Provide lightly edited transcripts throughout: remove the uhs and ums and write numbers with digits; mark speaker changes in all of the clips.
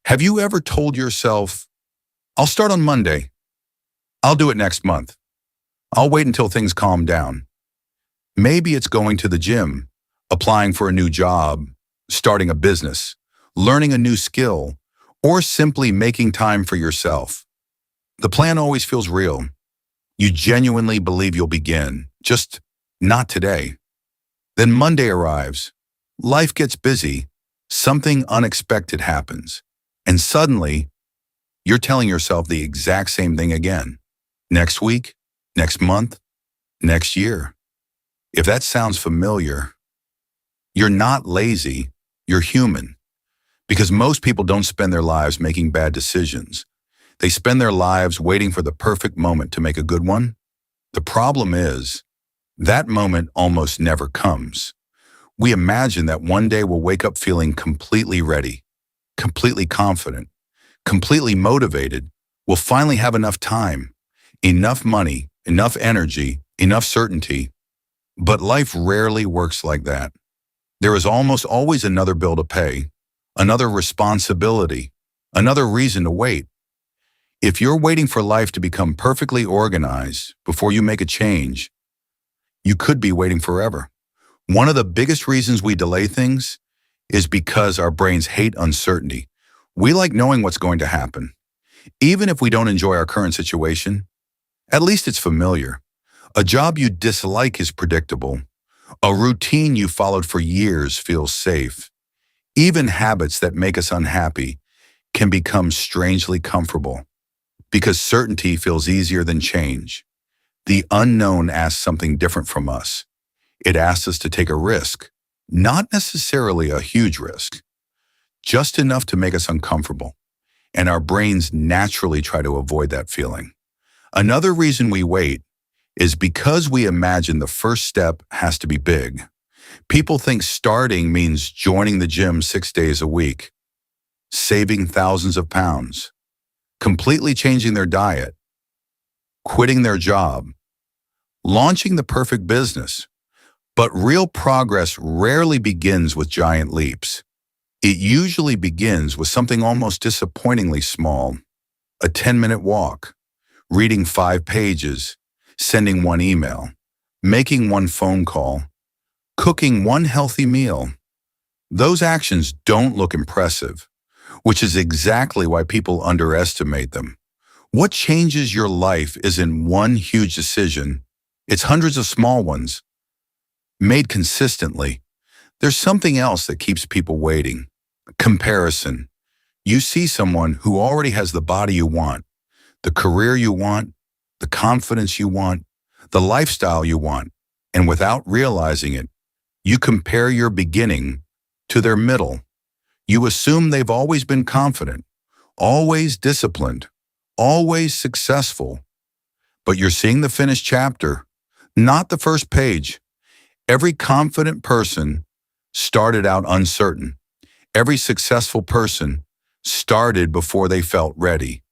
Speaker 1: Have you ever told yourself, I'll start on Monday, I'll do it next month, I'll wait until things calm down? Maybe it's going to the gym, applying for a new job, starting a business, learning a new skill, or simply making time for yourself. The plan always feels real. You genuinely believe you'll begin, just not today. Then Monday arrives, life gets busy, something unexpected happens, and suddenly, you're telling yourself the exact same thing again. Next week, next month, next year. If that sounds familiar, you're not lazy, you're human. Because most people don't spend their lives making bad decisions. They spend their lives waiting for the perfect moment to make a good one. The problem is, that moment almost never comes. We imagine that one day we'll wake up feeling completely ready, completely confident, completely motivated. We'll finally have enough time, enough money, enough energy, enough certainty. But life rarely works like that. There is almost always another bill to pay, another responsibility, another reason to wait. If you're waiting for life to become perfectly organized before you make a change, you could be waiting forever. One of the biggest reasons we delay things is because our brains hate uncertainty. We like knowing what's going to happen. Even if we don't enjoy our current situation, at least it's familiar. A job you dislike is predictable. A routine you followed for years feels safe. Even habits that make us unhappy can become strangely comfortable because certainty feels easier than change. The unknown asks something different from us. It asks us to take a risk, not necessarily a huge risk, just enough to make us uncomfortable, and our brains naturally try to avoid that feeling. Another reason we wait is because we imagine the first step has to be big. People think starting means joining the gym 6 days a week, saving thousands of pounds, completely changing their diet, quitting their job, launching the perfect business. But real progress rarely begins with giant leaps. It usually begins with something almost disappointingly small. A 10-minute walk, reading 5 pages, sending 1 email, making 1 phone call, cooking 1 healthy meal. Those actions don't look impressive, which is exactly why people underestimate them. What changes your life isn't one huge decision. It's hundreds of small ones, made consistently. There's something else that keeps people waiting. Comparison. You see someone who already has the body you want, the career you want, the confidence you want, the lifestyle you want, and without realizing it, you compare your beginning to their middle. You assume they've always been confident, always disciplined, always successful. But you're seeing the finished chapter, not the first page. Every confident person started out uncertain. Every successful person started before they felt ready.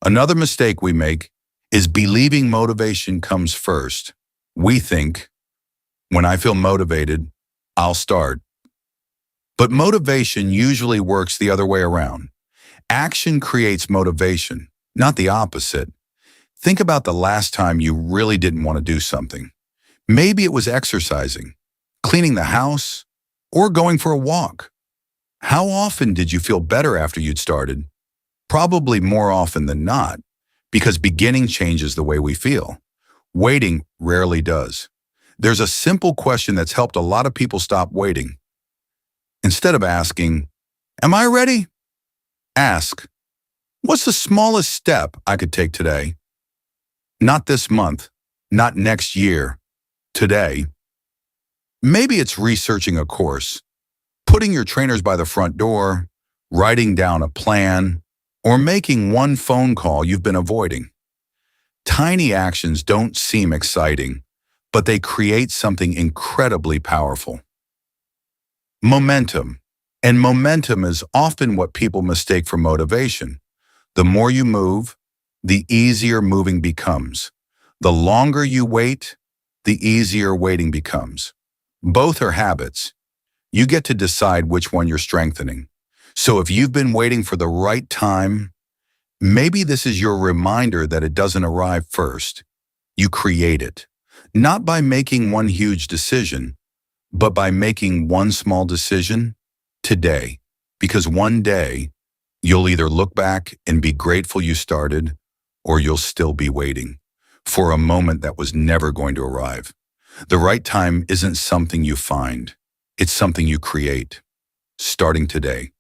Speaker 1: Another mistake we make is believing motivation comes first. We think, when I feel motivated, I'll start. But motivation usually works the other way around. Action creates motivation, not the opposite. Think about the last time you really didn't want to do something. Maybe it was exercising, cleaning the house, or going for a walk. How often did you feel better after you'd started? Probably more often than not, because beginning changes the way we feel. Waiting rarely does. There's a simple question that's helped a lot of people stop waiting. Instead of asking, "Am I ready?" ask, "What's the smallest step I could take today?" Not this month, not next year, today. Maybe it's researching a course, putting your trainers by the front door, writing down a plan, or making 1 phone call you've been avoiding. Tiny actions don't seem exciting, but they create something incredibly powerful. Momentum. And momentum is often what people mistake for motivation. The more you move, the easier moving becomes. The longer you wait, the easier waiting becomes. Both are habits. You get to decide which one you're strengthening. So if you've been waiting for the right time, maybe this is your reminder that it doesn't arrive first. You create it, not by making one huge decision, but by making one small decision today. Because one day, you'll either look back and be grateful you started, or you'll still be waiting for a moment that was never going to arrive. The right time isn't something you find. It's something you create, starting today.